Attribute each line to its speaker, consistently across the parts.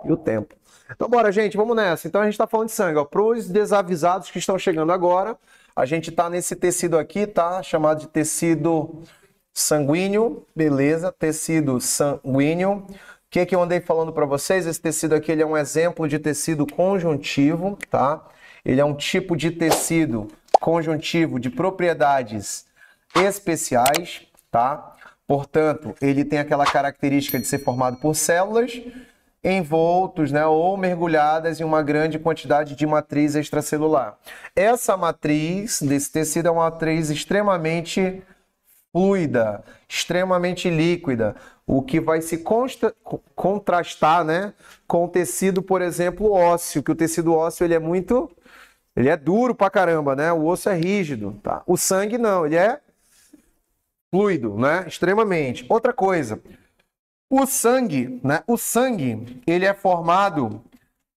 Speaker 1: e o tempo. Então, bora, gente, vamos nessa. Então, a gente está falando de sangue. Para os desavisados que estão chegando agora, a gente está nesse tecido aqui, tá? Chamado de tecido sanguíneo, beleza? Tecido sanguíneo. O que eu andei falando para vocês? Esse tecido aqui ele é um exemplo de tecido conjuntivo, tá? Ele é um tipo de tecido conjuntivo de propriedades especiais, tá? Portanto, ele tem aquela característica de ser formado por células envoltos, né, ou mergulhadas em uma grande quantidade de matriz extracelular. Essa matriz desse tecido é uma matriz extremamente fluida, extremamente líquida, o que vai se contrastar, né, com o tecido, por exemplo, ósseo, que o tecido ósseo ele é duro pra caramba, né? O osso é rígido, tá? O sangue não, ele é fluido, né? Extremamente. Outra coisa, o sangue, né? O sangue, ele é formado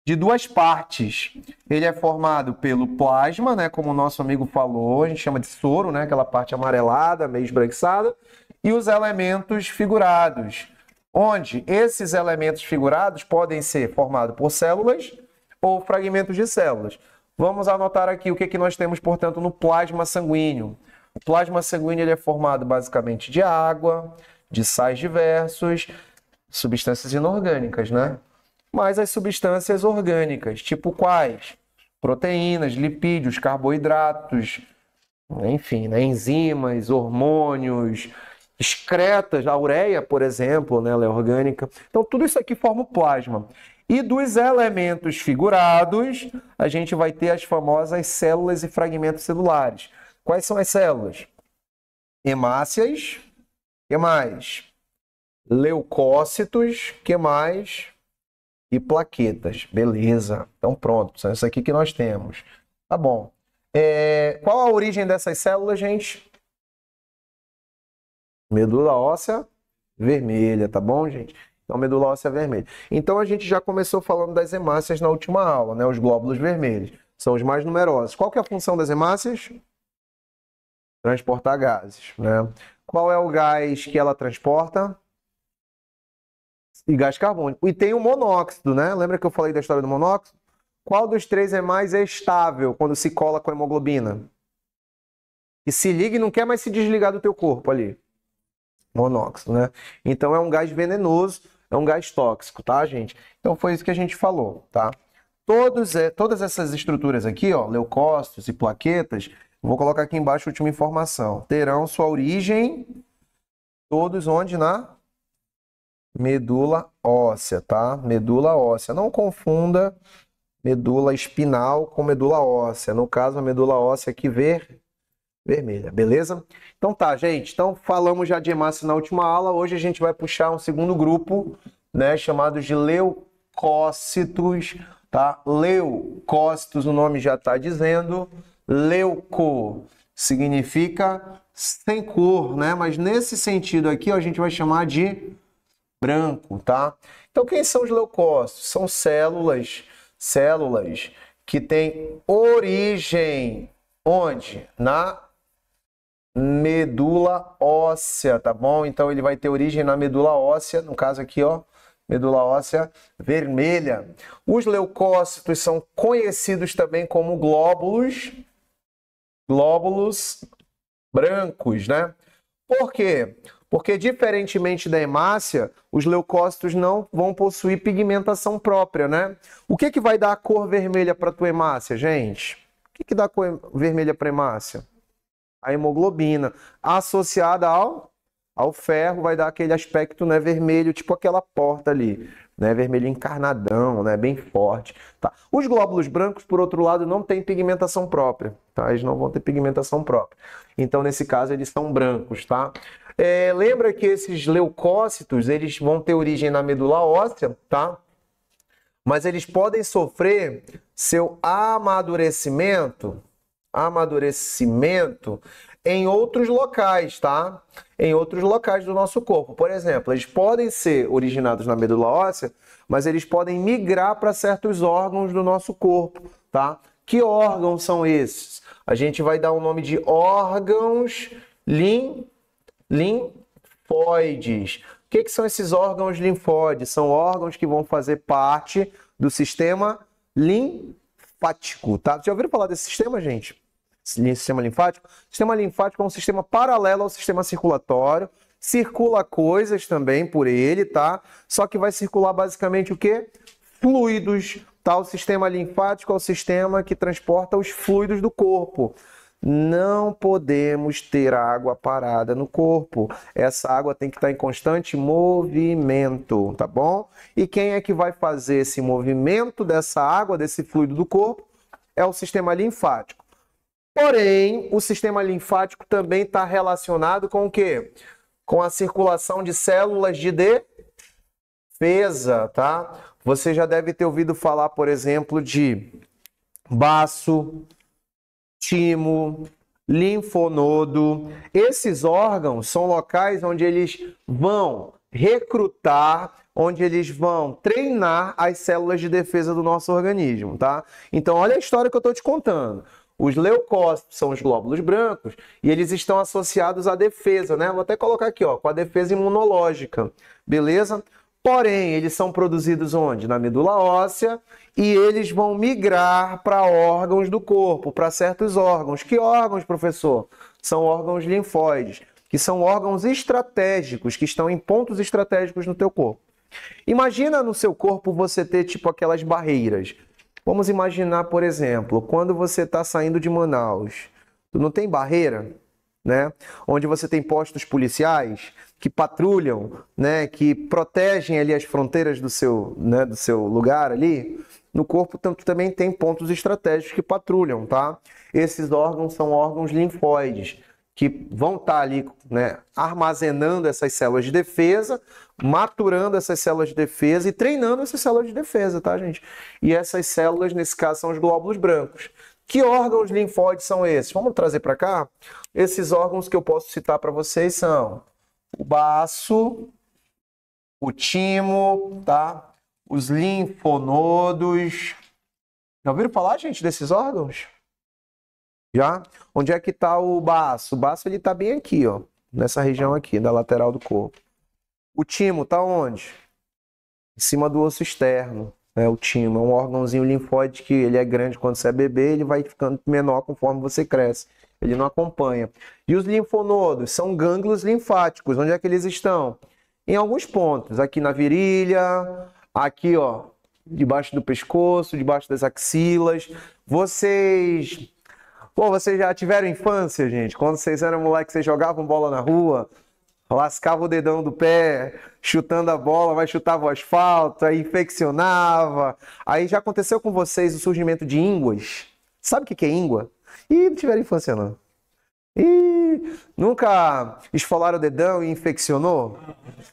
Speaker 1: de duas partes. Ele é formado pelo plasma, né? Como o nosso amigo falou, a gente chama de soro, né? Aquela parte amarelada, meio esbranquiçada, e os elementos figurados, onde esses elementos figurados podem ser formados por células ou fragmentos de células. Vamos anotar aqui o que nós temos, portanto, no plasma sanguíneo. O plasma sanguíneo ele é formado basicamente de água, de sais diversos, substâncias inorgânicas, né? Mas as substâncias orgânicas, tipo quais? Proteínas, lipídios, carboidratos, enfim, né? Enzimas, hormônios, excretas, a ureia, por exemplo, né? Ela é orgânica. Então, tudo isso aqui forma o plasma. E dos elementos figurados, a gente vai ter as famosas células e fragmentos celulares. Quais são as células? Hemácias, que mais? Leucócitos, que mais? E plaquetas. Beleza. Então pronto, são isso aqui que nós temos. Tá bom. Qual a origem dessas células, gente? Medula óssea vermelha, tá bom, gente? Então, medula óssea vermelha. Então, a gente já começou falando das hemácias na última aula, né? Os glóbulos vermelhos. São os mais numerosos. Qual que é a função das hemácias? Transportar gases, né? Qual é o gás que ela transporta? E gás carbônico. E tem o monóxido, né? Lembra que eu falei da história do monóxido? Qual dos três é mais estável quando se cola com a hemoglobina? E se liga e não quer mais se desligar do teu corpo ali. Monóxido, né? Então é um gás venenoso, é um gás tóxico, tá, gente? Então foi isso que a gente falou, tá? Todas essas estruturas aqui, ó, leucócitos e plaquetas, vou colocar aqui embaixo a última informação, terão sua origem todos onde? Na medula óssea, tá? Medula óssea. Não confunda medula espinal com medula óssea. No caso, a medula óssea aqui vermelha, beleza? Então tá, gente. Então falamos já de hemácia na última aula. Hoje a gente vai puxar um segundo grupo, né, chamado de leucócitos, tá? Leucócitos, o nome já está dizendo. Leuco significa sem cor, né? Mas nesse sentido aqui, ó, a gente vai chamar de branco, tá? Então quem são os leucócitos? São células que têm origem onde? Na medula óssea, tá bom? Então ele vai ter origem na medula óssea, no caso aqui, ó, medula óssea vermelha. Os leucócitos são conhecidos também como glóbulos brancos, né? Por quê? Porque, diferentemente da hemácia, os leucócitos não vão possuir pigmentação própria, né? O que vai dar a cor vermelha para a tua hemácia, gente? O que dá a cor vermelha para a hemácia? A hemoglobina, associada ao ferro, vai dar aquele aspecto, né, vermelho, tipo aquela porta ali, né, vermelho encarnadão, né, bem forte. Tá? Os glóbulos brancos, por outro lado, não têm pigmentação própria, tá? Eles não vão ter pigmentação própria. Então, nesse caso, eles são brancos, tá? Lembra que esses leucócitos, eles vão ter origem na medula óssea, tá? Mas eles podem sofrer seu amadurecimento em outros locais, tá? Em outros locais do nosso corpo. Por exemplo, eles podem ser originados na medula óssea, mas eles podem migrar para certos órgãos do nosso corpo, tá? Que órgãos são esses? A gente vai dar o nome de órgãos linfóides. que são esses órgãos linfóides? São órgãos que vão fazer parte do sistema linfático, tá? Já ouviram falar desse sistema, gente? Sistema linfático? O sistema linfático é um sistema paralelo ao sistema circulatório, circula coisas também por ele, tá? Só que vai circular basicamente o quê? Fluidos, tá? O sistema linfático é o sistema que transporta os fluidos do corpo. Não podemos ter água parada no corpo. Essa água tem que estar em constante movimento, tá bom? E quem é que vai fazer esse movimento dessa água, desse fluido do corpo? É o sistema linfático. Porém, o sistema linfático também está relacionado com o quê? Com a circulação de células de defesa, tá? Você já deve ter ouvido falar, por exemplo, de baço, timo, linfonodo. Esses órgãos são locais onde eles vão recrutar, onde eles vão treinar as células de defesa do nosso organismo, tá? Então, olha a história que eu estou te contando. Os leucócitos são os glóbulos brancos e eles estão associados à defesa, né? Vou até colocar aqui, ó, com a defesa imunológica, beleza? Porém, eles são produzidos onde? Na medula óssea, e eles vão migrar para órgãos do corpo, para certos órgãos. Que órgãos, professor? São órgãos linfóides, que são órgãos estratégicos, que estão em pontos estratégicos no teu corpo. Imagina no seu corpo você ter tipo aquelas barreiras. Vamos imaginar, por exemplo, quando você está saindo de Manaus, tu não tem barreira, né? Onde você tem postos policiais que patrulham, né? Que protegem ali as fronteiras do seu, né? Do seu lugar ali. No corpo também tem pontos estratégicos que patrulham, tá? Esses órgãos são órgãos linfóides, que vão estar ali, né, armazenando essas células de defesa, maturando essas células de defesa e treinando essas células de defesa, tá, gente? E essas células, nesse caso, são os glóbulos brancos. Que órgãos linfóides são esses? Vamos trazer para cá? Esses órgãos que eu posso citar para vocês são o baço, o timo, tá? Os linfonodos. Já ouviram falar, gente, desses órgãos? Já? Onde é que está o baço? O baço ele está bem aqui, ó, nessa região aqui, da lateral do corpo. O timo está onde? Em cima do osso externo. O timo é um órgãozinho linfóide que ele é grande quando você é bebê, ele vai ficando menor conforme você cresce. Ele não acompanha. E os linfonodos são gânglios linfáticos. Onde é que eles estão? Em alguns pontos. Aqui na virilha, aqui, ó, debaixo do pescoço, debaixo das axilas. Vocês já tiveram infância, gente? Quando vocês eram moleque, vocês jogavam bola na rua, lascava o dedão do pé, chutando a bola, mas chutava o asfalto, aí infeccionava. Aí já aconteceu com vocês o surgimento de ínguas? Sabe o que é íngua? Ih, não tiveram infância, não. Ih, nunca esfolaram o dedão e infeccionou?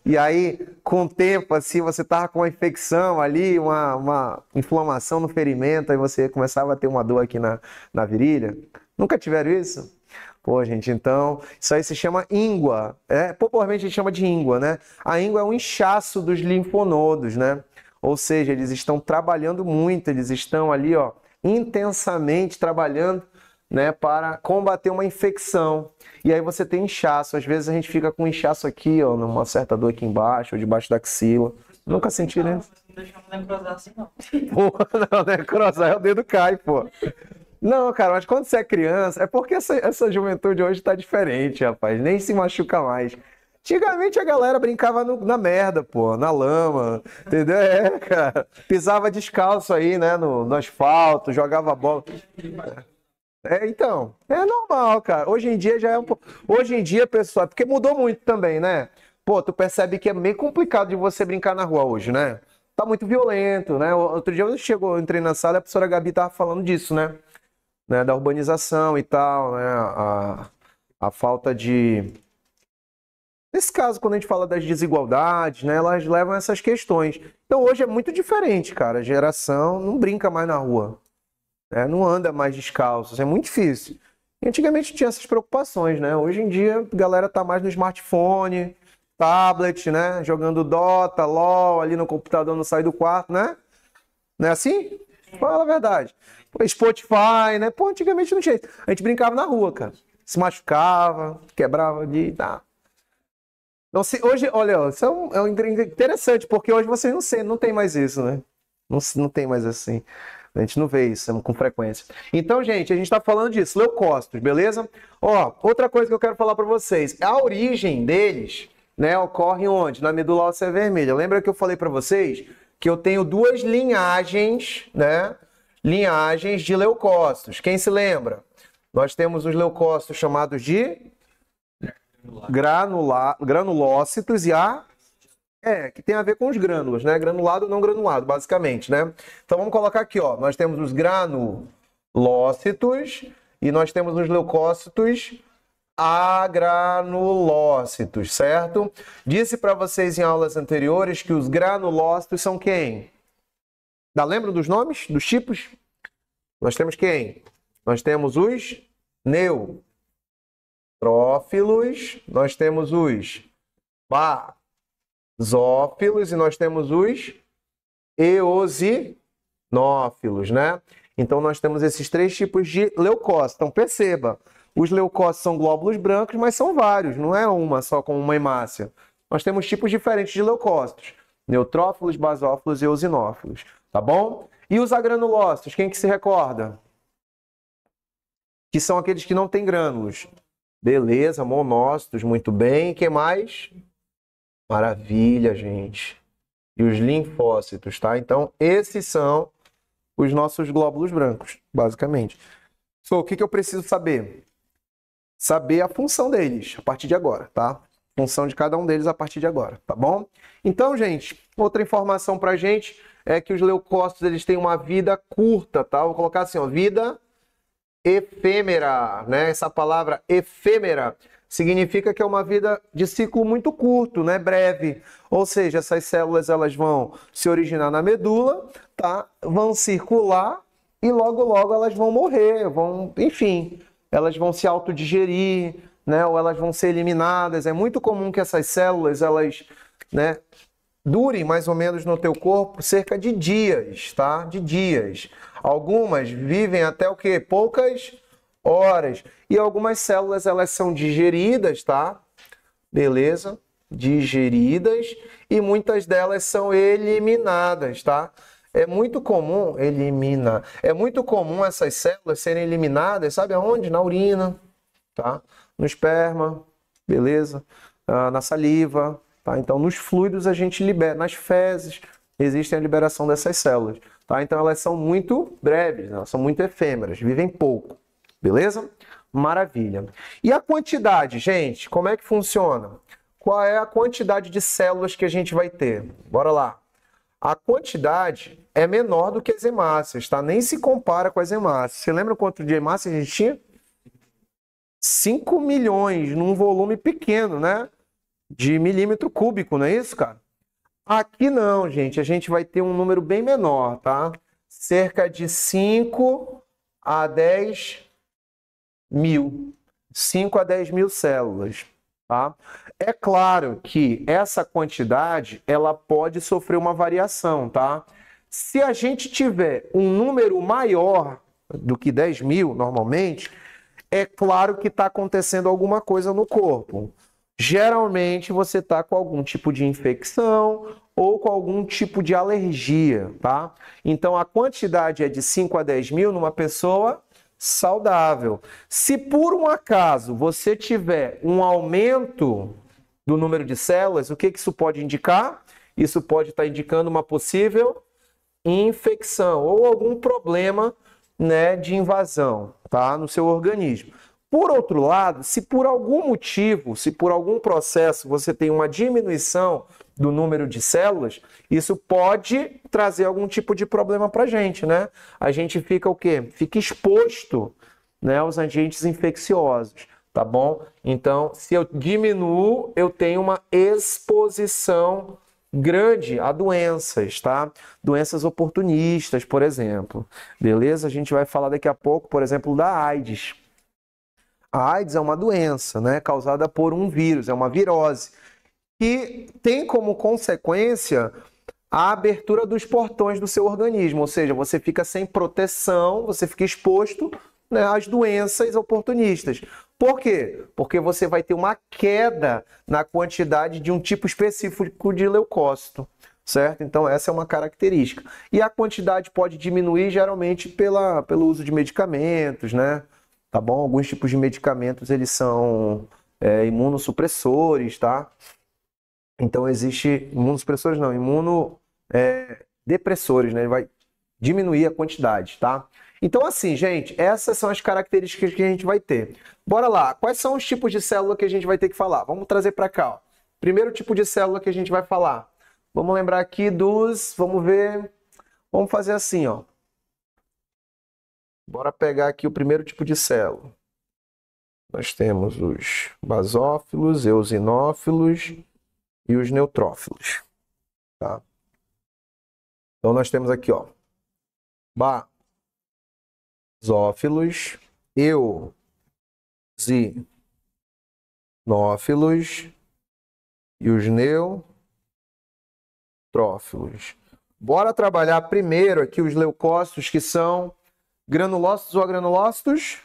Speaker 1: E aí, com o tempo, assim, você tava com uma infecção ali, uma inflamação no ferimento, aí você começava a ter uma dor aqui na virilha? Nunca tiveram isso? Pô, gente, então, isso aí se chama íngua. Popularmente a gente chama de íngua, né? A íngua é um inchaço dos linfonodos, né? Ou seja, eles estão trabalhando muito, eles estão ali, ó, intensamente trabalhando, né, para combater uma infecção. E aí você tem inchaço. Às vezes a gente fica com inchaço aqui, ó, numa certa dor aqui embaixo, ou debaixo da axila. Nunca senti, né?
Speaker 2: Não deixamos necrosar assim, não.
Speaker 1: Pô, não, necrosar, o dedo cai, pô. Não, cara, mas quando você é criança, é porque essa juventude hoje tá diferente, rapaz. Nem se machuca mais. Antigamente a galera brincava na merda, pô, na lama, entendeu? Cara, pisava descalço aí, né, no asfalto, jogava bola. Então, é normal, cara. Hoje em dia já é um pouco. Hoje em dia, pessoal, porque mudou muito também, né? Pô, tu percebe que é meio complicado de você brincar na rua hoje, né? Tá muito violento, né? Outro dia eu entrei na sala e a professora Gabi tava falando disso, né? Da urbanização e tal, né? A falta de. Nesse caso, quando a gente fala das desigualdades, né? Elas levam a essas questões. Então hoje é muito diferente, cara. A geração não brinca mais na rua. Não anda mais descalço, é muito difícil. E antigamente tinha essas preocupações, né? Hoje em dia a galera tá mais no smartphone, tablet, né? Jogando Dota, LOL, ali no computador, não sai do quarto, né? Não é assim? Fala a verdade. Spotify, né? Pô, antigamente não tinha. A gente brincava na rua, cara. Se machucava, quebrava ali, tá. Então, se hoje, olha, isso é interessante, porque hoje vocês não tem mais isso, né? Não tem mais assim. A gente não vê isso com frequência. Então, gente, a gente está falando disso, leucócitos, beleza? Ó, outra coisa que eu quero falar para vocês, a origem deles, né, ocorre onde? Na medula óssea vermelha. Lembra que eu falei para vocês que eu tenho duas linhagens, né? Linhagens de leucócitos. Quem se lembra? Nós temos os leucócitos chamados de granulócitos e que tem a ver com os grânulos, né? Granulado ou não granulado, basicamente, né? Então vamos colocar aqui, ó. Nós temos os granulócitos e nós temos os leucócitos agranulócitos, certo? Disse para vocês em aulas anteriores que os granulócitos são quem? Lembra dos nomes, dos tipos? Nós temos quem? Nós temos os neutrófilos, nós temos os basófilos e nós temos os eosinófilos, né? Então nós temos esses três tipos de leucócitos. Então perceba, os leucócitos são glóbulos brancos, mas são vários, não é uma só como uma hemácia. Nós temos tipos diferentes de leucócitos: neutrófilos, basófilos e eosinófilos, tá bom? E os agranulócitos, quem que se recorda? Que são aqueles que não têm grânulos. Beleza, monócitos, muito bem. O que mais? Maravilha, gente. E os linfócitos, tá? Então, esses são os nossos glóbulos brancos, basicamente. O que eu preciso saber? Saber a função deles a partir de agora, tá? Função de cada um deles a partir de agora, tá bom? Então, gente, outra informação pra gente é que os leucócitos, eles têm uma vida curta, tá? Vou colocar assim, ó, vida efêmera, né? Essa palavra efêmera significa que é uma vida de ciclo muito curto, né? Breve. Ou seja, essas células elas vão se originar na medula, tá? Vão circular e logo logo elas vão morrer, enfim, elas vão se autodigerir, né? Ou elas vão ser eliminadas. É muito comum que essas células elas, né, durem mais ou menos no teu corpo cerca de dias, tá? De dias. Algumas vivem até o quê? Poucas horas. E algumas células, elas são digeridas, tá? Beleza? Digeridas. E muitas delas são eliminadas, tá? É muito comum É muito comum essas células serem eliminadas, sabe aonde? Na urina, tá? No esperma, beleza? Na saliva, tá? Então, nos fluidos a gente libera, nas fezes existe a liberação dessas células, tá? Então, elas são muito breves, elas são muito efêmeras, vivem pouco, beleza? Maravilha. E a quantidade, gente, como é que funciona? Qual é a quantidade de células que a gente vai ter? Bora lá. A quantidade é menor do que as hemácias, tá? Nem se compara com as hemácias. Você lembra quanto de hemácias a gente tinha? 5 milhões num volume pequeno, né? De milímetro cúbico, não é isso, cara? Aqui não, gente. A gente vai ter um número bem menor, tá? Cerca de 5 a 10 mil. 5 a 10 mil células, tá? É claro que essa quantidade, ela pode sofrer uma variação, tá? Se a gente tiver um número maior do que 10 mil, normalmente, é claro que está acontecendo alguma coisa no corpo. Geralmente você está com algum tipo de infecção ou com algum tipo de alergia, tá? Então a quantidade é de 5 a 10 mil numa pessoa saudável. Se por um acaso você tiver um aumento do número de células, o que isso pode indicar? Isso pode estar indicando uma possível infecção ou algum problema, né, de invasão, tá, no seu organismo. Por outro lado, se por algum motivo, se por algum processo você tem uma diminuição do número de células, isso pode trazer algum tipo de problema para a gente, né? A gente fica o quê? Fica exposto, né, aos agentes infecciosos, tá bom? Então, se eu diminuo, eu tenho uma exposição grande a doenças, tá? Doenças oportunistas, por exemplo. Beleza? A gente vai falar daqui a pouco, por exemplo, da AIDS. A AIDS é uma doença, né, causada por um vírus, é uma virose, que tem como consequência a abertura dos portões do seu organismo, ou seja, você fica sem proteção, você fica exposto né, as doenças oportunistas. Por quê? Porque você vai ter uma queda na quantidade de um tipo específico de leucócito, certo? Então essa é uma característica. E a quantidade pode diminuir geralmente pelo uso de medicamentos, né? Tá bom? Alguns tipos de medicamentos eles são imunossupressores, tá? Então existe imunossupressores não, depressores, né? Ele vai diminuir a quantidade, tá? Então assim, gente, essas são as características que a gente vai ter. Bora lá, quais são os tipos de célula que a gente vai ter que falar? Vamos trazer para cá, ó. Primeiro tipo de célula que a gente vai falar. Vamos lembrar aqui vamos ver, vamos fazer assim, ó. Bora pegar aqui o primeiro tipo de célula. Nós temos os basófilos, eosinófilos e os neutrófilos, tá? Então nós temos aqui, ó, basófilos, eosinófilos e os neutrófilos. Bora trabalhar primeiro aqui os leucócitos, que são granulócitos ou agranulócitos?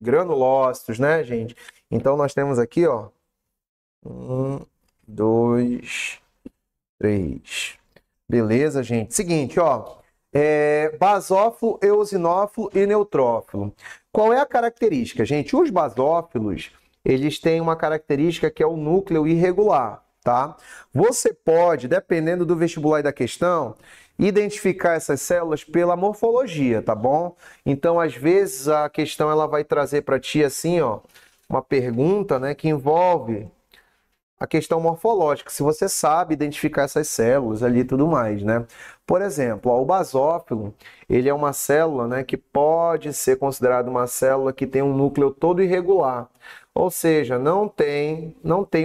Speaker 1: Granulócitos, né, gente? Então nós temos aqui, ó, 1, 2, 3. Beleza, gente? Seguinte, ó, basófilo, eosinófilo e neutrófilo. Qual é a característica, gente? Os basófilos, eles têm uma característica que é o núcleo irregular, tá? Você pode, dependendo do vestibular e da questão, identificar essas células pela morfologia, tá bom? Então, às vezes, a questão ela vai trazer para ti assim, ó, uma pergunta, né, que envolve a questão morfológica, se você sabe identificar essas células ali e tudo mais, né? Por exemplo, ó, o basófilo, ele é uma célula, né, que pode ser considerada uma célula que tem um núcleo todo irregular, ou seja, não tem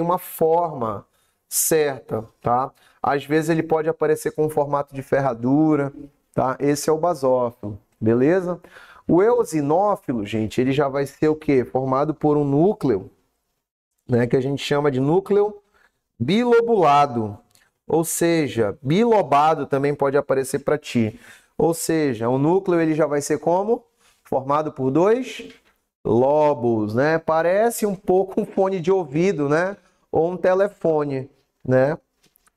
Speaker 1: uma forma certa, tá? Às vezes ele pode aparecer com um formato de ferradura, tá? Esse é o basófilo, beleza? O eosinófilo, gente, ele já vai ser o quê? Formado por um núcleo, né, que a gente chama de núcleo bilobulado, ou seja, bilobado também pode aparecer para ti. Ou seja, o núcleo ele já vai ser como? Formado por 2 lobos, né? Parece um pouco um fone de ouvido, né? Ou um telefone, né?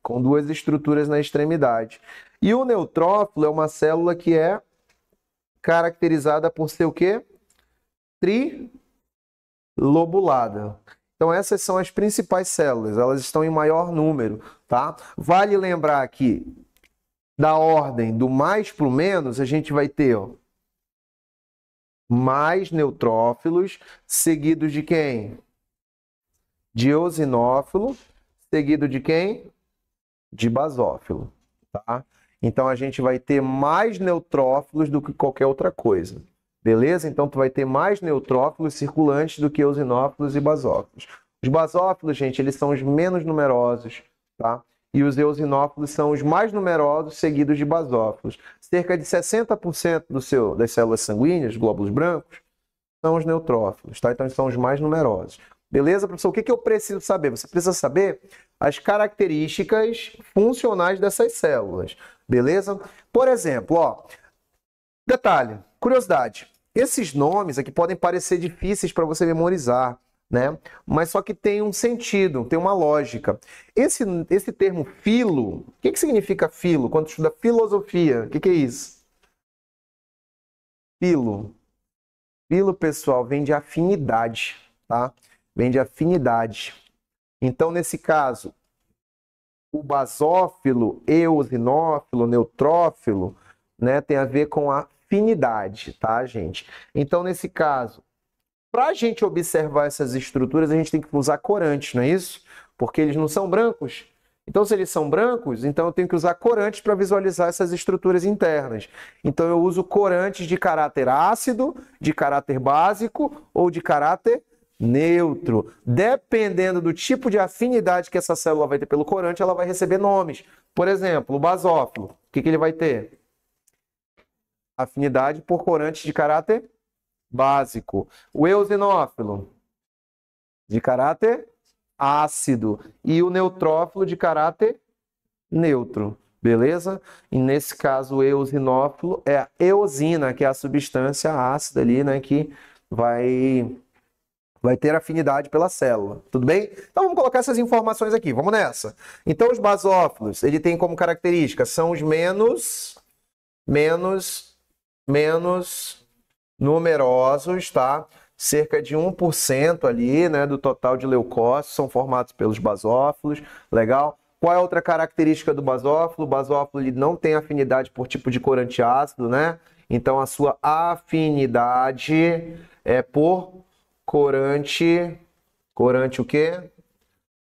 Speaker 1: Com 2 estruturas na extremidade. E o neutrófilo é uma célula que é caracterizada por ser o quê? Trilobulada. Então essas são as principais células, elas estão em maior número, tá? Vale lembrar que da ordem do mais para o menos, a gente vai ter, ó, mais neutrófilos, seguidos de quem? De eosinófilo, seguido de quem? De basófilo, tá? Então a gente vai ter mais neutrófilos do que qualquer outra coisa. Beleza? Então, tu vai ter mais neutrófilos circulantes do que eosinófilos e basófilos. Os basófilos, gente, eles são os menos numerosos, tá? E os eosinófilos são os mais numerosos, seguidos de basófilos. Cerca de 60% das células sanguíneas, glóbulos brancos, são os neutrófilos, tá? Então, eles são os mais numerosos. Beleza, professor? O que eu preciso saber? Você precisa saber as características funcionais dessas células. Beleza? Por exemplo, ó, detalhe, curiosidade. Esses nomes aqui podem parecer difíceis para você memorizar, né? Mas só que tem um sentido, tem uma lógica. Esse termo filo, o que significa filo? Quando estuda filosofia, o que é isso? Filo. Filo, pessoal, vem de afinidade, tá? Vem de afinidade. Então, nesse caso, o basófilo, eosinófilo, neutrófilo, né, tem a ver com a afinidade, tá, gente? Então, nesse caso, para a gente observar essas estruturas, a gente tem que usar corantes, não é isso? Porque eles não são brancos. Então, se eles são brancos, então eu tenho que usar corantes para visualizar essas estruturas internas. Então, eu uso corantes de caráter ácido, de caráter básico ou de caráter neutro. Dependendo do tipo de afinidade que essa célula vai ter pelo corante, ela vai receber nomes. Por exemplo, o basófilo, o que ele vai ter? Afinidade por corantes de caráter básico. O eosinófilo, de caráter ácido. E o neutrófilo, de caráter neutro. beleza? E nesse caso, o eosinófilo é a eosina, que é a substância ácida ali, né, que vai ter afinidade pela célula, tudo bem? Então vamos colocar essas informações aqui, vamos nessa. Então os basófilos, ele tem como característica, são os menos numerosos, tá? Cerca de 1% ali, né, do total de leucócitos são formados pelos basófilos, legal? Qual é a outra característica do basófilo? O basófilo ele não tem afinidade por tipo de corante ácido, né? Então a sua afinidade é por corante o quê?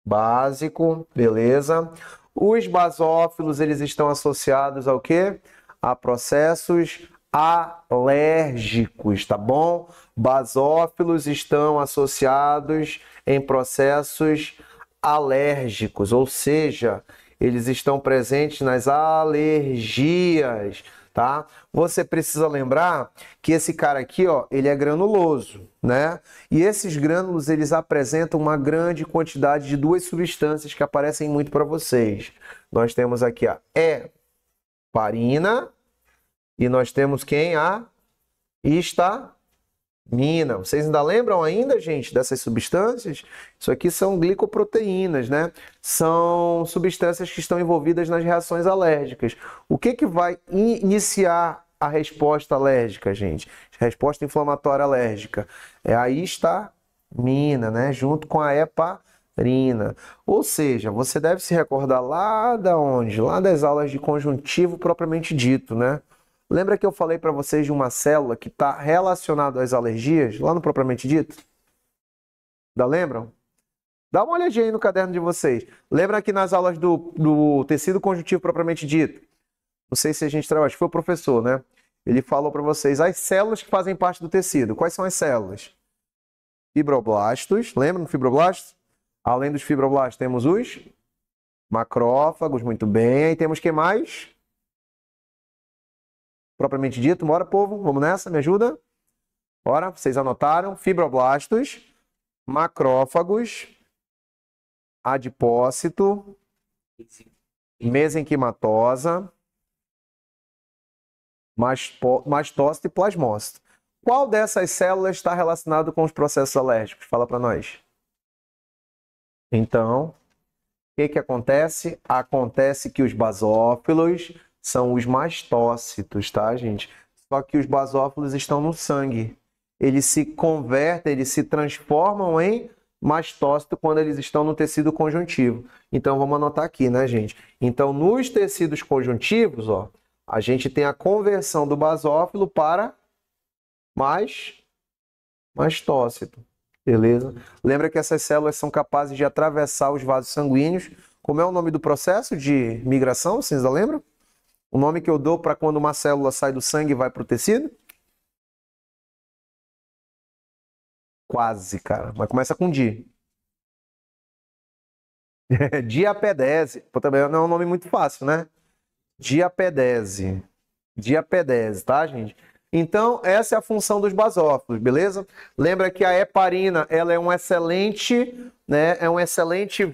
Speaker 1: Básico, beleza? Os basófilos, eles estão associados ao quê? A processos alérgicos, tá bom? Basófilos estão associados em processos alérgicos, ou seja, eles estão presentes nas alergias, tá? Você precisa lembrar que esse cara aqui, ó, ele é granuloso, né? E esses grânulos, eles apresentam uma grande quantidade de duas substâncias que aparecem muito para vocês. Nós temos aqui a heparina e nós temos quem? A histamina. Vocês ainda lembram ainda, gente, dessas substâncias? Isso aqui são glicoproteínas, né? São substâncias que estão envolvidas nas reações alérgicas. O que vai iniciar a resposta alérgica, gente? Resposta inflamatória alérgica. É a histamina, né? Junto com a heparina. Ou seja, você deve se recordar lá da onde? Lá das aulas de conjuntivo propriamente dito, né? Lembra que eu falei para vocês de uma célula que está relacionada às alergias, lá no propriamente dito? Ainda lembram? Dá uma olhadinha aí no caderno de vocês. Lembra que nas aulas do tecido conjuntivo propriamente dito? Não sei se a gente trabalha, acho que foi o professor, né? Ele falou para vocês as células que fazem parte do tecido. Quais são as células? Fibroblastos. Lembra do fibroblasto? Além dos fibroblastos, temos os macrófagos, muito bem. Aí temos quem mais? Propriamente dito, bora, povo, vamos nessa, me ajuda? Bora, vocês anotaram? Fibroblastos, macrófagos, adipócito, mesenquimatosa, mastócito e plasmócito. Qual dessas células está relacionado com os processos alérgicos? Fala para nós. Então, o que acontece? Acontece que os basófilos são os mastócitos, tá, gente? Só que os basófilos estão no sangue. Eles se convertem, eles se transformam em mastócito quando eles estão no tecido conjuntivo. Então, vamos anotar aqui, né, gente? Então, nos tecidos conjuntivos, ó, a gente tem a conversão do basófilo para mastócito, beleza? Lembra que essas células são capazes de atravessar os vasos sanguíneos. Como é o nome do processo de migração? Vocês ainda lembram? O nome que eu dou para quando uma célula sai do sangue e vai para o tecido? Quase, cara. Mas começa com di. Diapedese. Pô, também não é um nome muito fácil, né? Diapedese. Diapedese, tá, gente? Então, essa é a função dos basófilos, beleza? Lembra que a heparina, ela é um excelente, né? É um excelente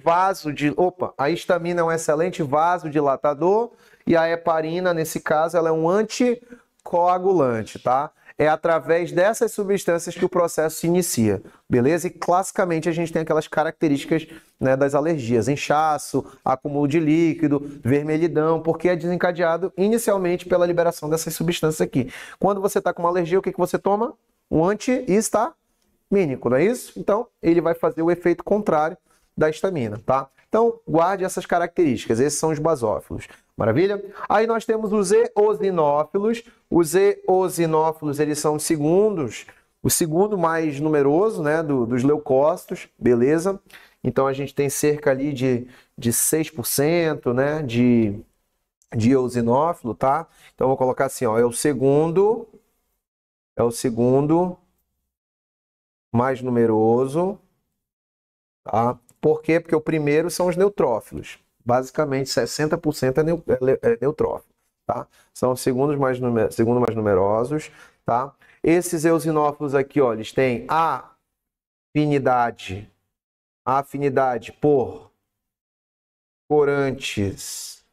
Speaker 1: a histamina é um excelente vasodilatador e a heparina, nesse caso, ela é um anticoagulante, tá? É através dessas substâncias que o processo se inicia, beleza? E classicamente a gente tem aquelas características, né, das alergias, inchaço, acúmulo de líquido, vermelhidão, porque é desencadeado inicialmente pela liberação dessas substâncias aqui. Quando você está com uma alergia, o que você toma? Um antihistamínico, não é isso? Então, ele vai fazer o efeito contrário da histamina, tá? Então, guarde essas características, esses são os basófilos. Maravilha? Aí nós temos os eosinófilos. Os eosinófilos, eles são os segundos, o segundo mais numeroso, né, dos leucócitos, beleza? Então a gente tem cerca ali de 6%, né, de eosinófilo, tá? Então vou colocar assim, ó, é o segundo mais numeroso, tá? Por quê? Porque o primeiro são os neutrófilos. Basicamente, 60% é neutrófilo, tá? São os segundos mais numerosos, tá? Esses eosinófilos aqui, ó, eles têm afinidade por corantes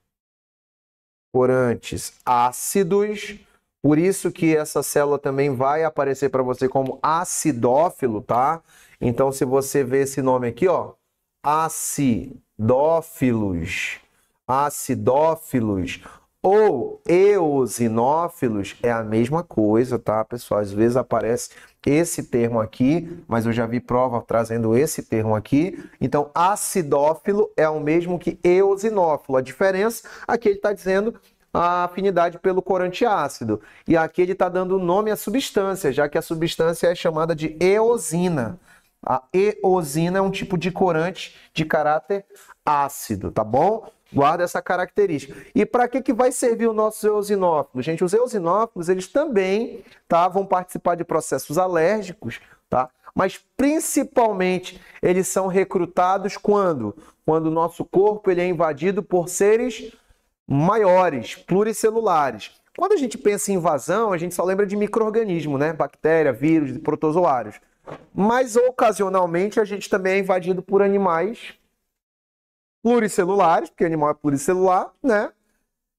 Speaker 1: corantes ácidos. Por isso que essa célula também vai aparecer para você como acidófilo, tá? Então, se você vê esse nome aqui, ó, acidófilos, acidófilos ou eosinófilos, é a mesma coisa, tá, pessoal? Às vezes aparece esse termo aqui, mas eu já vi prova trazendo esse termo aqui. Então, acidófilo é o mesmo que eosinófilo. A diferença, aqui ele está dizendo a afinidade pelo corante ácido. E aqui ele está dando nome à substância, já que a substância é chamada de eosina. A eosina é um tipo de corante de caráter ácido, tá bom? Guarda essa característica. E para que vai servir os nossos eosinófilos? Gente, os eosinófilos, eles também, tá, vão participar de processos alérgicos, tá? Mas principalmente eles são recrutados quando o nosso corpo ele é invadido por seres maiores, pluricelulares. Quando a gente pensa em invasão, a gente só lembra de micro-organismo, né? Bactéria, vírus, protozoários. Mas ocasionalmente a gente também é invadido por animais pluricelulares, porque animal é pluricelular, né?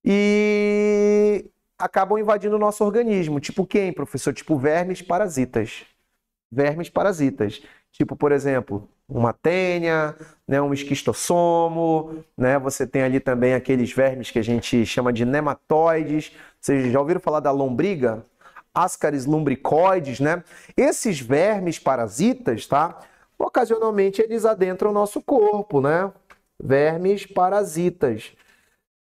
Speaker 1: E acabam invadindo o nosso organismo. Tipo quem, professor? Tipo vermes parasitas. Vermes parasitas. Tipo, por exemplo, uma tênia, né, um esquistossomo, né? Você tem ali também aqueles vermes que a gente chama de nematóides. Vocês já ouviram falar da lombriga? Ascaris lumbricoides, né? Esses vermes parasitas, tá? Ocasionalmente eles adentram o nosso corpo, né? Vermes parasitas.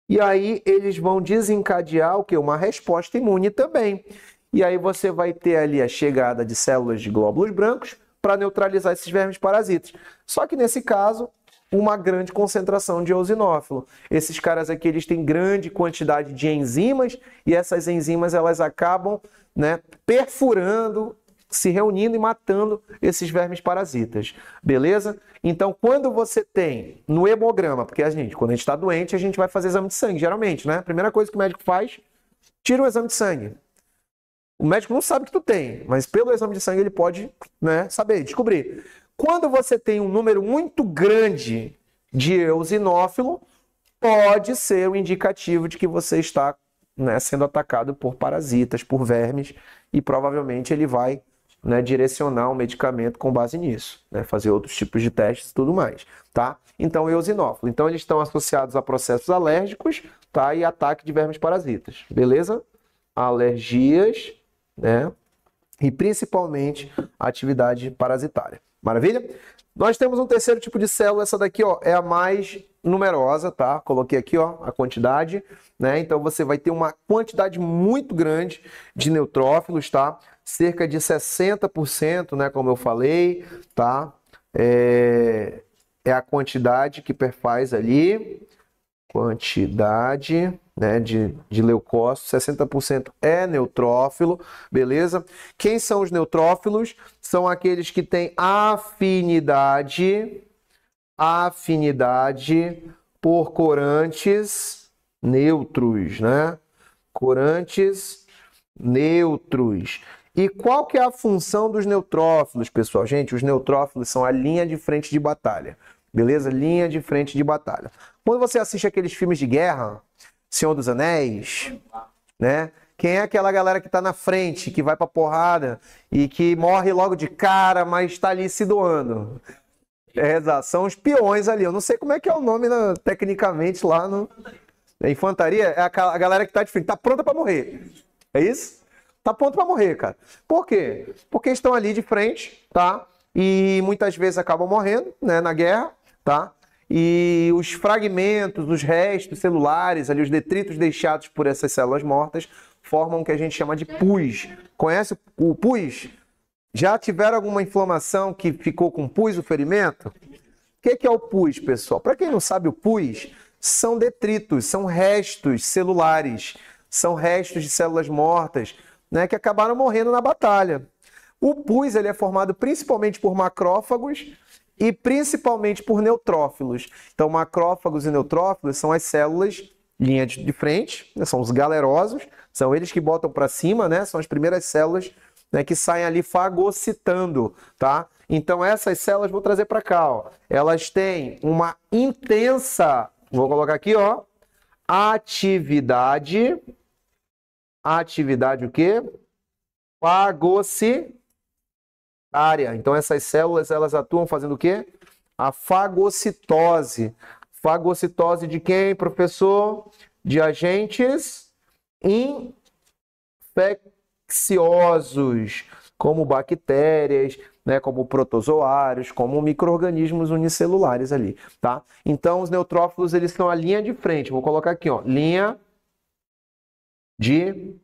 Speaker 1: E aí eles vão desencadear o quê? Uma resposta imune também. E aí você vai ter ali a chegada de células de glóbulos brancos para neutralizar esses vermes parasitas. Só que nesse caso, uma grande concentração de eosinófilo. Esses caras aqui, eles têm grande quantidade de enzimas e essas enzimas elas acabam, né, perfurando, se reunindo e matando esses vermes parasitas. Beleza? Então, quando você tem no hemograma, porque quando a gente está doente, a gente vai fazer exame de sangue, geralmente, né? A primeira coisa que o médico faz, tira o exame de sangue. O médico não sabe que tu tem, mas pelo exame de sangue ele pode, né, saber, descobrir. Quando você tem um número muito grande de eosinófilo, pode ser um indicativo de que você está, né, sendo atacado por parasitas, por vermes, e provavelmente ele vai, né, direcionar um medicamento com base nisso, né, fazer outros tipos de testes e tudo mais, tá? Então, eosinófilo. Então, eles estão associados a processos alérgicos, tá? E ataque de vermes parasitas, beleza? Alergias, né? E principalmente atividade parasitária. Maravilha? Nós temos um terceiro tipo de célula, essa daqui, ó, é a mais numerosa, tá? Coloquei aqui, ó, a quantidade, né? Então você vai ter uma quantidade muito grande de neutrófilos, tá? Cerca de 60%, né, como eu falei, tá? É a quantidade que perfaz ali, quantidade, né, de leucócitos, 60% é neutrófilo, beleza? Quem são os neutrófilos? São aqueles que têm afinidade por corantes neutros, né? Corantes neutros. E qual que é a função dos neutrófilos, pessoal? Gente, os neutrófilos são a linha de frente de batalha, beleza? Linha de frente de batalha. Quando você assiste aqueles filmes de guerra, Senhor dos Anéis, né? Quem é aquela galera que tá na frente, que vai pra porrada e que morre logo de cara, mas tá ali se doando? Exato, são os peões ali. Eu não sei como é que é o nome, né, tecnicamente lá no... Infantaria é a galera que tá de frente, tá pronta pra morrer. É isso? Tá pronto pra morrer, cara. Por quê? Porque estão ali de frente, tá? E muitas vezes acabam morrendo, né, na guerra, tá? E os fragmentos, os restos celulares, ali, os detritos deixados por essas células mortas, formam o que a gente chama de pus. Conhece o pus? Já tiveram alguma inflamação que ficou com pus o ferimento? O que é o pus, pessoal? Para quem não sabe, o pus são detritos, são restos celulares, são restos de células mortas, né, que acabaram morrendo na batalha. O pus ele é formado principalmente por macrófagos e principalmente por neutrófilos. Então, macrófagos e neutrófilos são as células linha de frente, né, são os galerosos, são eles que botam para cima, né, são as primeiras células, né, que saem ali fagocitando, tá? Então, essas células, vou trazer para cá, ó, elas têm uma intensa, vou colocar aqui, ó, atividade o quê? Fagocitária. Então essas células, elas atuam fazendo o quê? A fagocitose. Fagocitose de quem, professor? De agentes infecciosos, como bactérias, né, como protozoários, como micro-organismos unicelulares ali, tá? Então, os neutrófilos, eles são a linha de frente. Vou colocar aqui, ó, linha de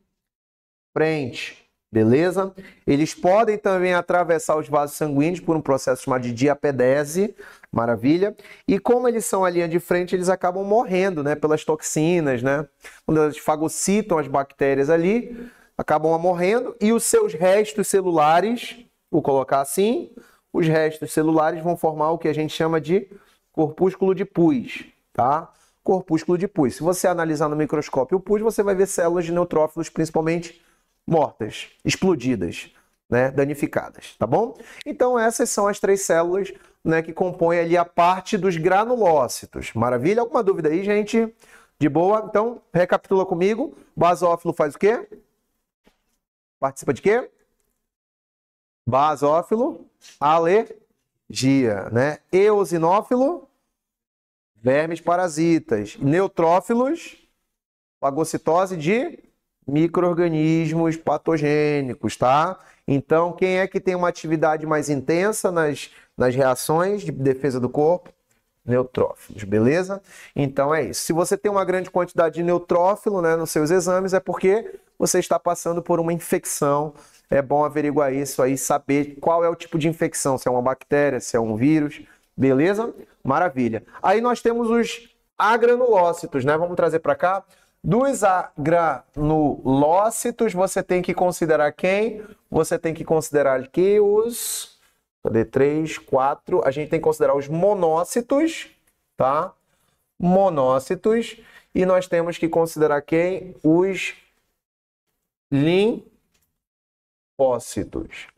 Speaker 1: frente, beleza? Eles podem também atravessar os vasos sanguíneos por um processo chamado de diapedese, maravilha? E como eles são a linha de frente, eles acabam morrendo, né, pelas toxinas, né? Quando elas fagocitam as bactérias ali, acabam morrendo e os seus restos celulares, vou colocar assim, os restos celulares vão formar o que a gente chama de corpúsculo de pus, tá? Corpúsculo de pus. Se você analisar no microscópio o pus, você vai ver células de neutrófilos principalmente mortas, explodidas, né, danificadas, tá bom? Então essas são as 3 células, né, que compõem ali a parte dos granulócitos. Maravilha? Alguma dúvida aí, gente? De boa? Então, recapitula comigo. Basófilo faz o quê? Participa de quê? Basófilo, alergia, né? Eosinófilo, vermes parasitas. Neutrófilos, fagocitose de micro-organismos patogênicos, tá? Então, quem é que tem uma atividade mais intensa nas reações de defesa do corpo? Neutrófilos, beleza? Então é isso. Se você tem uma grande quantidade de neutrófilo, né, nos seus exames, é porque você está passando por uma infecção. É bom averiguar isso aí, saber qual é o tipo de infecção, se é uma bactéria, se é um vírus, beleza? Maravilha. Aí nós temos os agranulócitos, né? Vamos trazer para cá. Dos agranulócitos, você tem que considerar quem? Você tem que considerar que os... Cadê? 3, 4. A gente tem que considerar os monócitos, tá? Monócitos. E nós temos que considerar quem? Os linfócitos,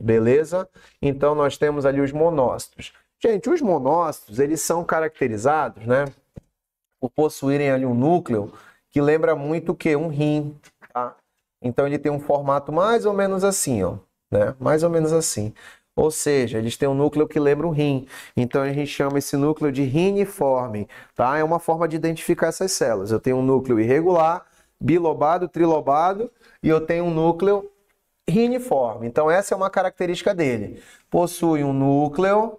Speaker 1: beleza? Então, nós temos ali os monócitos. Gente, os monócitos, eles são caracterizados, né, por possuírem ali um núcleo que lembra muito o quê? Um rim, tá? Então, ele tem um formato mais ou menos assim, ó, né? Mais ou menos assim. Ou seja, eles têm um núcleo que lembra um rim. Então, a gente chama esse núcleo de riniforme, tá? É uma forma de identificar essas células. Eu tenho um núcleo irregular, bilobado, trilobado, e eu tenho um núcleo riniforme. Então, essa é uma característica dele. Possui um núcleo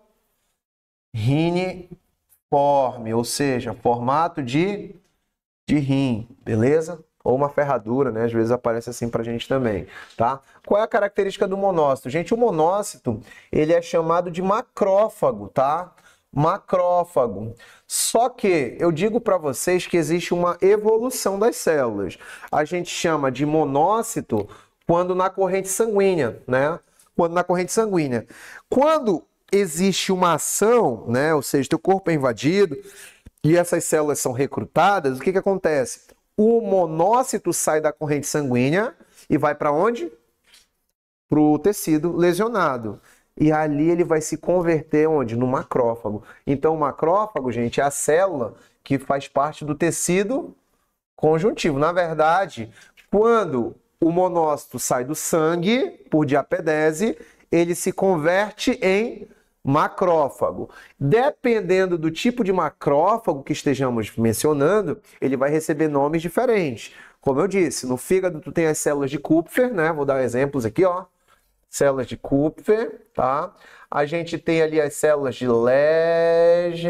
Speaker 1: riniforme, ou seja, formato de rim, beleza? Ou uma ferradura, né? Às vezes aparece assim pra gente também, tá? Qual é a característica do monócito? Gente, o monócito, ele é chamado de macrófago, tá? Macrófago. Só que eu digo para vocês que existe uma evolução das células. A gente chama de monócito quando na corrente sanguínea, né? Quando na corrente sanguínea. Quando existe uma ação, né? Ou seja, teu corpo é invadido e essas células são recrutadas, o que acontece? O monócito sai da corrente sanguínea e vai para onde? Para o tecido lesionado. E ali ele vai se converter onde? No macrófago. Então, o macrófago, gente, é a célula que faz parte do tecido conjuntivo. Na verdade, quando o monócito sai do sangue, por diapedese, ele se converte em macrófago. Dependendo do tipo de macrófago que estejamos mencionando, ele vai receber nomes diferentes. Como eu disse, no fígado tu tem as células de Kupfer, né? Vou dar exemplos aqui, ó. Células de Kupfer, tá? A gente tem ali as células de Langerhans,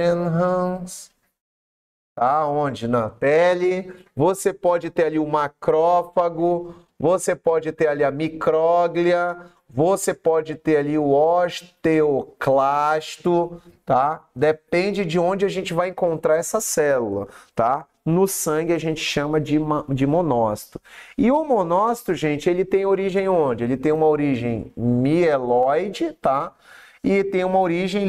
Speaker 1: tá? Onde? Na pele. Você pode ter ali o macrófago, você pode ter ali a micróglia, você pode ter ali o osteoclasto, tá? Depende de onde a gente vai encontrar essa célula, tá? No sangue a gente chama de monócito. E o monócito, gente, ele tem origem onde? Ele tem uma origem mieloide, tá? E tem uma origem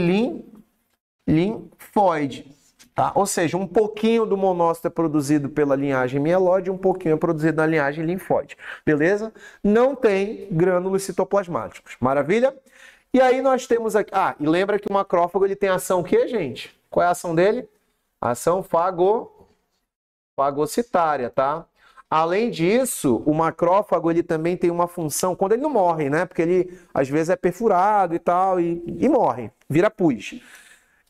Speaker 1: linfóide, tá? Ou seja, um pouquinho do monócito é produzido pela linhagem mieloide, um pouquinho é produzido na linhagem linfóide, beleza? Não tem grânulos citoplasmáticos, maravilha? E aí nós temos aqui, e lembra que o macrófago ele tem ação o quê, gente? Qual é a ação dele? Ação fagocitária, tá? Além disso, o macrófago ele também tem uma função, quando ele não morre, né? Porque ele às vezes é perfurado e tal, e morre, vira pus.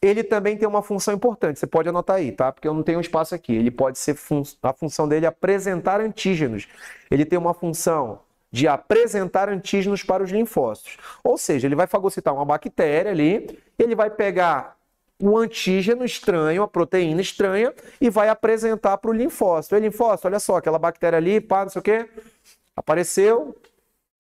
Speaker 1: Ele também tem uma função importante, você pode anotar aí, tá? Porque eu não tenho espaço aqui. Ele pode ser, a função dele é apresentar antígenos. Ele tem uma função de apresentar antígenos para os linfócitos. Ou seja, ele vai fagocitar uma bactéria ali, ele vai pegar um antígeno estranho, a proteína estranha, e vai apresentar para o linfócito. Ei, linfócito, olha só, aquela bactéria ali, pá, não sei o quê, apareceu,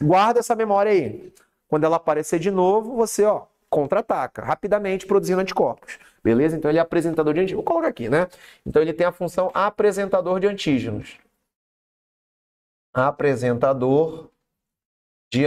Speaker 1: guarda essa memória aí. Quando ela aparecer de novo, você, ó, contra-ataca, rapidamente produzindo anticorpos. Beleza? Então ele é apresentador de antígenos. Vou colocar aqui, né? Então ele tem a função apresentador de antígenos. Apresentador de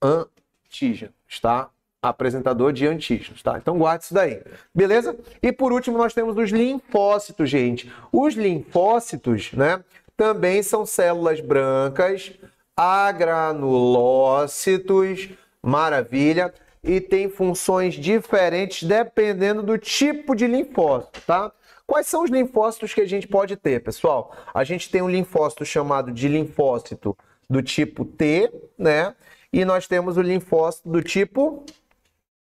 Speaker 1: antígenos, tá? Apresentador de antígenos, tá? Então guarde isso daí, beleza? E por último nós temos os linfócitos, gente. Os linfócitos, né, também são células brancas, agranulócitos, maravilha, e tem funções diferentes dependendo do tipo de linfócito, tá? Quais são os linfócitos que a gente pode ter, pessoal? A gente tem um linfócito chamado de linfócito do tipo T, né? E nós temos o linfócito do tipo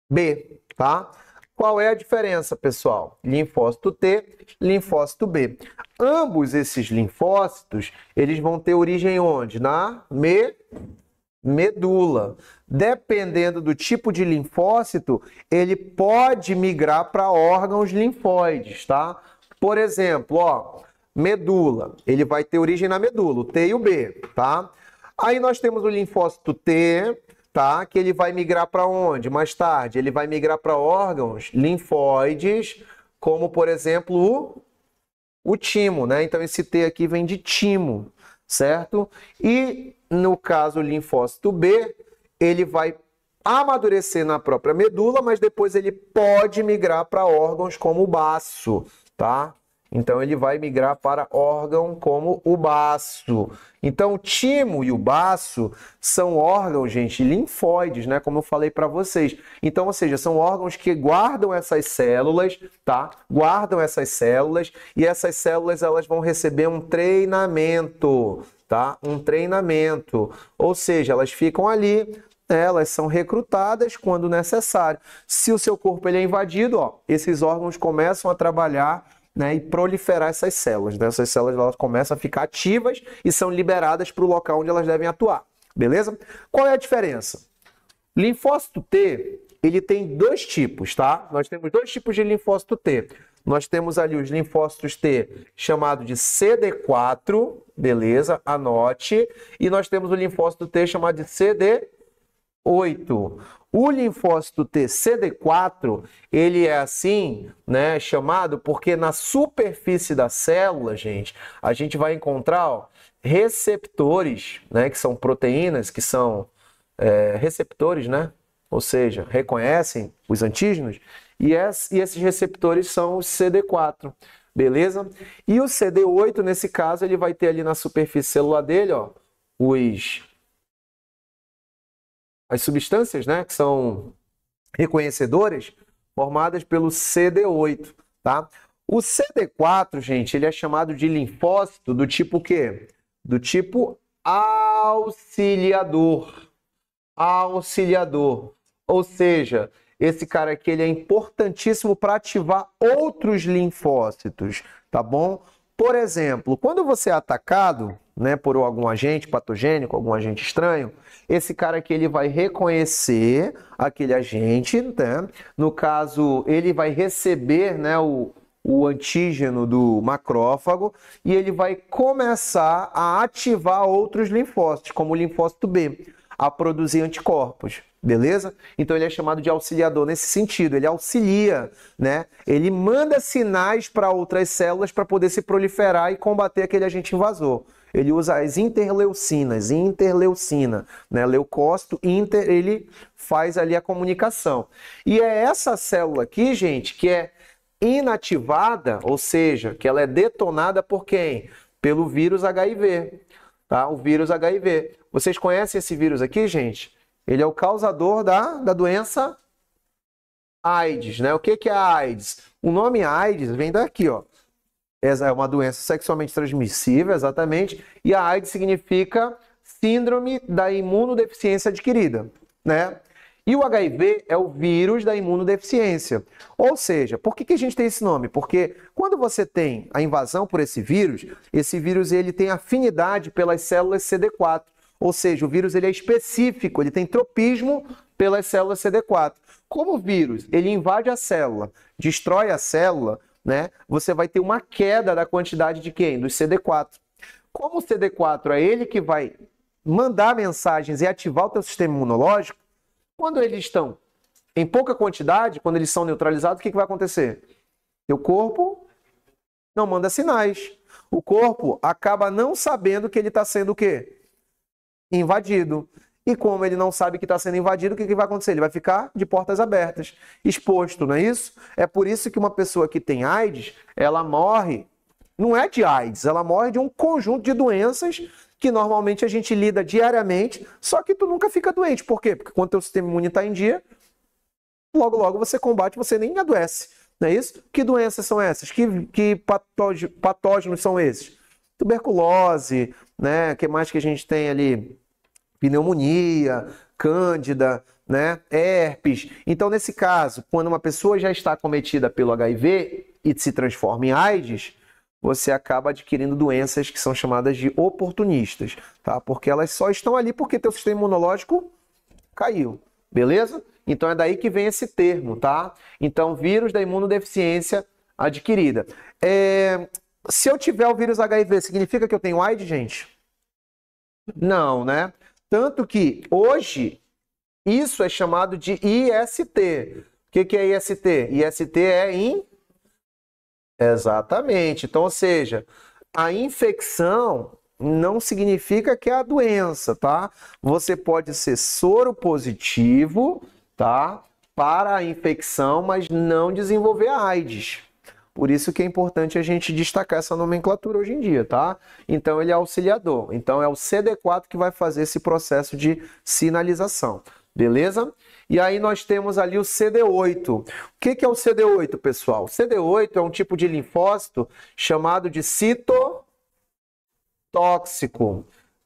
Speaker 1: B, tá? Qual é a diferença, pessoal? Linfócito T, linfócito B. Ambos esses linfócitos, eles vão ter origem onde? Na medula. Dependendo do tipo de linfócito, ele pode migrar para órgãos linfóides, tá? Por exemplo, ó, medula, ele vai ter origem na medula, o T e o B, tá? Aí nós temos o linfócito T, tá? Que ele vai migrar para onde? Mais tarde, ele vai migrar para órgãos linfóides, como por exemplo o timo, né? Então esse T aqui vem de timo, certo? E no caso o linfócito B, ele vai amadurecer na própria medula, mas depois ele pode migrar para órgãos como o baço, tá? Então ele vai migrar para órgão como o baço. Então o timo e o baço são órgãos, gente, linfóides, né? Como eu falei para vocês. Então, ou seja, são órgãos que guardam essas células, tá? Guardam essas células e essas células elas vão receber um treinamento, tá? Um treinamento. Ou seja, elas ficam ali, elas são recrutadas quando necessário. Se o seu corpo ele é invadido, ó, esses órgãos começam a trabalhar, né, e proliferar essas células. Né? Essas células elas começam a ficar ativas e são liberadas para o local onde elas devem atuar. Beleza? Qual é a diferença? Linfócito T, ele tem dois tipos, tá? Nós temos dois tipos de linfócito T. Nós temos ali os linfócitos T chamado de CD4, beleza? Anote. E nós temos o linfócito T chamado de CD8. O linfócito T CD4, ele é assim, né, chamado porque na superfície da célula, gente, a gente vai encontrar, ó, receptores, né, que são proteínas, que são receptores, né, ou seja, reconhecem os antígenos, e esses receptores são os CD4, beleza? E o CD8, nesse caso, ele vai ter ali na superfície celular dele, ó, as substâncias, né, que são reconhecedoras, formadas pelo CD8, tá? O CD4, gente, ele é chamado de linfócito do tipo quê? Do tipo auxiliador. Auxiliador. Ou seja, esse cara aqui ele é importantíssimo para ativar outros linfócitos, tá bom? Por exemplo, quando você é atacado, né, por algum agente patogênico, algum agente estranho, esse cara aqui ele vai reconhecer aquele agente, né? No caso, ele vai receber, né, o antígeno do macrófago e ele vai começar a ativar outros linfócitos, como o linfócito B, a produzir anticorpos. Beleza? Então ele é chamado de auxiliador nesse sentido, ele auxilia, né? Ele manda sinais para outras células para poder se proliferar e combater aquele agente invasor. Ele usa as interleucina, né? Leucócito, ele faz ali a comunicação. E é essa célula aqui, gente, que é inativada, ou seja, que ela é detonada por quem? Pelo vírus HIV, tá? O vírus HIV. Vocês conhecem esse vírus aqui, gente? Ele é o causador da doença AIDS, né? O que é a AIDS? O nome AIDS vem daqui, ó. Essa é uma doença sexualmente transmissível, exatamente. E a AIDS significa síndrome da imunodeficiência adquirida, né? E o HIV é o vírus da imunodeficiência. Ou seja, por que a gente tem esse nome? Porque quando você tem a invasão por esse vírus ele tem afinidade pelas células CD4. Ou seja, o vírus ele é específico, ele tem tropismo pelas células CD4. Como o vírus ele invade a célula, destrói a célula, né? Você vai ter uma queda da quantidade de quem? Dos CD4. Como o CD4 é ele que vai mandar mensagens e ativar o teu sistema imunológico, quando eles estão em pouca quantidade, quando eles são neutralizados, o que vai acontecer? Teu corpo não manda sinais. O corpo acaba não sabendo que ele está sendo o quê? Invadido. E como ele não sabe que está sendo invadido, o que vai acontecer? Ele vai ficar de portas abertas, exposto, não é isso? É por isso que uma pessoa que tem AIDS, ela morre, não é de AIDS, ela morre de um conjunto de doenças que normalmente a gente lida diariamente, só que tu nunca fica doente. Por quê? Porque quando teu sistema imune está em dia, logo, logo você combate, você nem adoece. Não é isso? Que doenças são essas? Que patógenos são esses? Tuberculose, né? O que mais que a gente tem ali? Pneumonia, cândida, né? Herpes. Então, nesse caso, quando uma pessoa já está acometida pelo HIV e se transforma em AIDS, você acaba adquirindo doenças que são chamadas de oportunistas, tá? Porque elas só estão ali porque teu sistema imunológico caiu, beleza? Então é daí que vem esse termo, tá? Então, vírus da imunodeficiência adquirida. Se eu tiver o vírus HIV, significa que eu tenho AIDS, gente? Não, né? Tanto que hoje isso é chamado de IST. O que é IST? IST é Exatamente. Então, ou seja, a infecção não significa que é a doença, tá? Você pode ser soro positivo, tá? Para a infecção, mas não desenvolver a AIDS. Por isso que é importante a gente destacar essa nomenclatura hoje em dia, tá? Então, ele é auxiliador. Então, é o CD4 que vai fazer esse processo de sinalização. Beleza? E aí nós temos ali o CD8. O que é o CD8, pessoal? O CD8 é um tipo de linfócito chamado de citotóxico.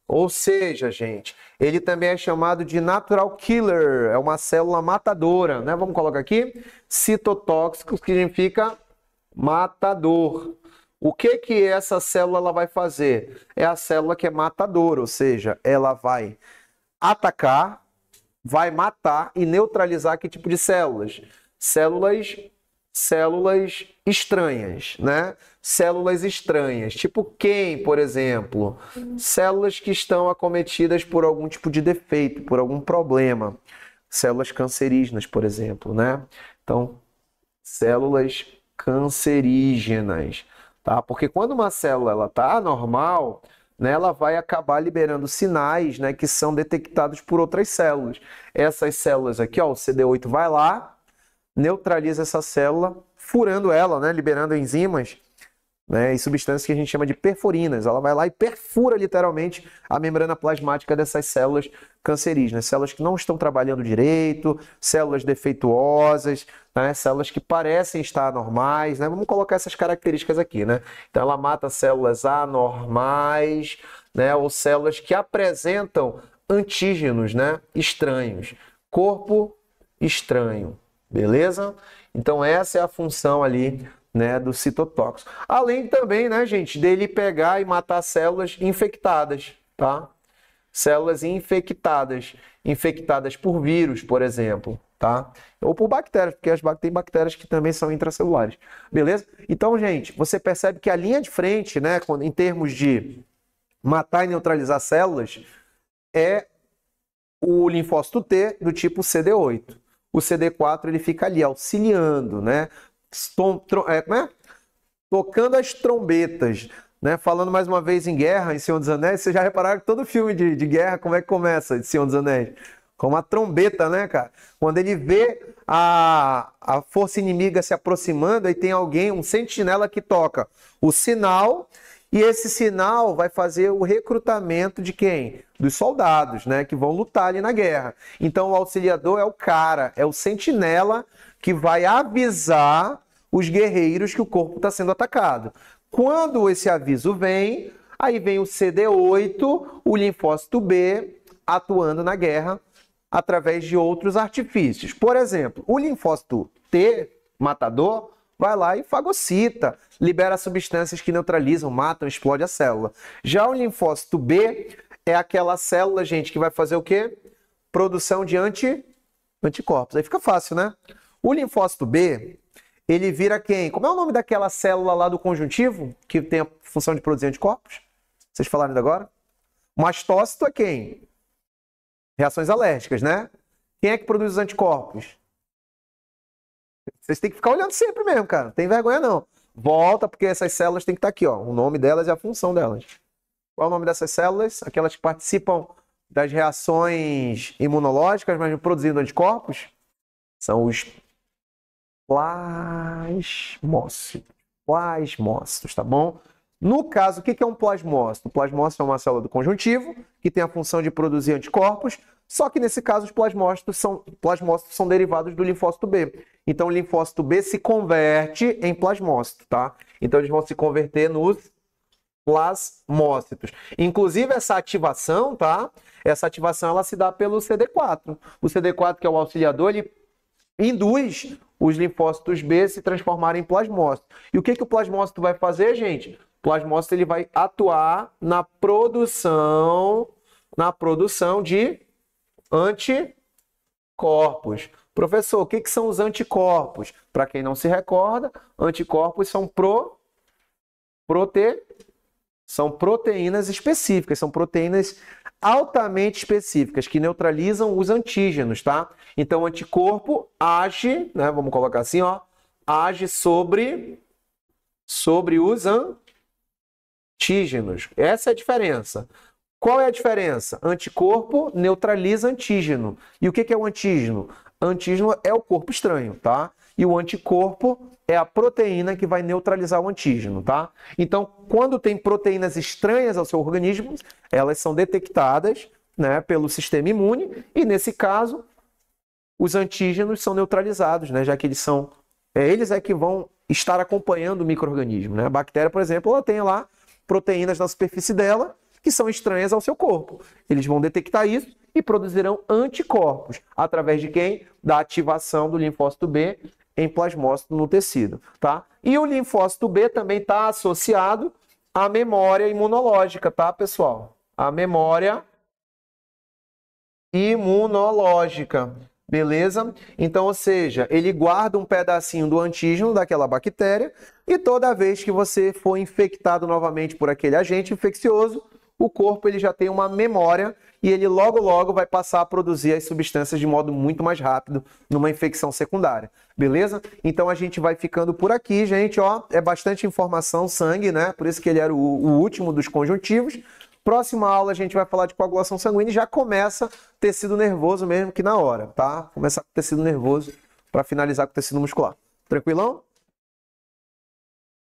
Speaker 1: Ou seja, gente, ele também é chamado de natural killer, é uma célula matadora, né? Vamos colocar aqui, citotóxico, que significa matador. O que essa célula ela vai fazer? É a célula que é matadora, ou seja, ela vai atacar, vai matar e neutralizar que tipo de células? Células estranhas, né? Células estranhas, tipo quem, por exemplo? Células que estão acometidas por algum tipo de defeito, por algum problema. Células cancerígenas, por exemplo, né? Então, células cancerígenas, tá? Porque quando uma célula ela tá anormal, né, ela vai acabar liberando sinais, né, que são detectados por outras células. Essas células aqui, ó, o CD8 vai lá, neutraliza essa célula, furando ela, né, liberando enzimas, né, e substâncias que a gente chama de perforinas. Ela vai lá e perfura literalmente a membrana plasmática dessas células cancerígenas, células que não estão trabalhando direito, células defeituosas, né, células que parecem estar anormais, né? Vamos colocar essas características aqui, né? Então ela mata células anormais, né, ou células que apresentam antígenos, né, estranhos, corpo estranho, beleza? Então essa é a função ali, né, do citotóxico. Além também, né, gente, dele pegar e matar células infectadas, tá? Células infectadas por vírus, por exemplo, tá? Ou por bactérias, porque tem bactérias que também são intracelulares, beleza? Então, gente, você percebe que a linha de frente, né, em termos de matar e neutralizar células, é o linfócito T do tipo CD8. O CD4 ele fica ali auxiliando, né? Tocando as trombetas, né? Falando mais uma vez em guerra, em Senhor dos Anéis, vocês já repararam que todo filme de guerra, como é que começa de Senhor dos Anéis? Com uma trombeta, né, cara? Quando ele vê a força inimiga se aproximando, aí tem alguém, um sentinela que toca o sinal, e esse sinal vai fazer o recrutamento de quem? Dos soldados, né? Que vão lutar ali na guerra. Então o auxiliador é o cara, é o sentinela que vai avisar os guerreiros que o corpo está sendo atacado. Quando esse aviso vem, aí vem o CD8, o linfócito B, atuando na guerra através de outros artifícios. Por exemplo, o linfócito T, matador, vai lá e fagocita, libera substâncias que neutralizam, matam, explode a célula. Já o linfócito B é aquela célula, gente, que vai fazer o quê? Produção de anticorpos. Aí fica fácil, né? O linfócito B, ele vira quem? Como é o nome daquela célula lá do conjuntivo, que tem a função de produzir anticorpos? Vocês falaram ainda agora? O mastócito é quem? Reações alérgicas, né? Quem é que produz os anticorpos? Vocês têm que ficar olhando sempre mesmo, cara. Não tem vergonha, não. Volta, porque essas células têm que estar aqui, ó. O nome delas e a função delas. Qual é o nome dessas células? Aquelas que participam das reações imunológicas, mas produzindo anticorpos? São os plasmócitos, tá bom? No caso, o que é um plasmócito? O plasmócito é uma célula do conjuntivo que tem a função de produzir anticorpos, só que nesse caso os plasmócitos são derivados do linfócito B. Então o linfócito B se converte em plasmócito, tá? Então eles vão se converter nos plasmócitos. Inclusive essa ativação, tá? Essa ativação ela se dá pelo CD4. O CD4, que é o auxiliador, ele induz os linfócitos B a se transformarem em plasmócitos. E o que o plasmócito vai fazer, gente? O plasmócito ele vai atuar na produção de anticorpos. Professor, o que são os anticorpos? Para quem não se recorda, anticorpos são proteínas específicas, são proteínas altamente específicas que neutralizam os antígenos, tá? Então, o anticorpo age, né? Vamos colocar assim, ó, age sobre os antígenos. Essa é a diferença. Qual é a diferença? Anticorpo neutraliza antígeno. E o que é o antígeno? Antígeno é o corpo estranho, tá? E o anticorpo é a proteína que vai neutralizar o antígeno, tá? Então, quando tem proteínas estranhas ao seu organismo, elas são detectadas, né, pelo sistema imune e, nesse caso, os antígenos são neutralizados, né, já que eles é que vão estar acompanhando o micro-organismo, né? A bactéria, por exemplo, ela tem lá proteínas na superfície dela que são estranhas ao seu corpo. Eles vão detectar isso e produzirão anticorpos. Através de quem? Da ativação do linfócito B em plasmócito no tecido, tá? E o linfócito B também está associado à memória imunológica, tá, pessoal? A memória imunológica, beleza? Então, ou seja, ele guarda um pedacinho do antígeno daquela bactéria e toda vez que você for infectado novamente por aquele agente infeccioso, o corpo ele já tem uma memória e ele logo vai passar a produzir as substâncias de modo muito mais rápido numa infecção secundária, beleza? Então a gente vai ficando por aqui, gente, ó, é bastante informação, sangue, né? Por isso que ele era o último dos conjuntivos. Próxima aula a gente vai falar de coagulação sanguínea e já começa tecido nervoso mesmo que na hora, tá? Começar com tecido nervoso para finalizar com tecido muscular. Tranquilão?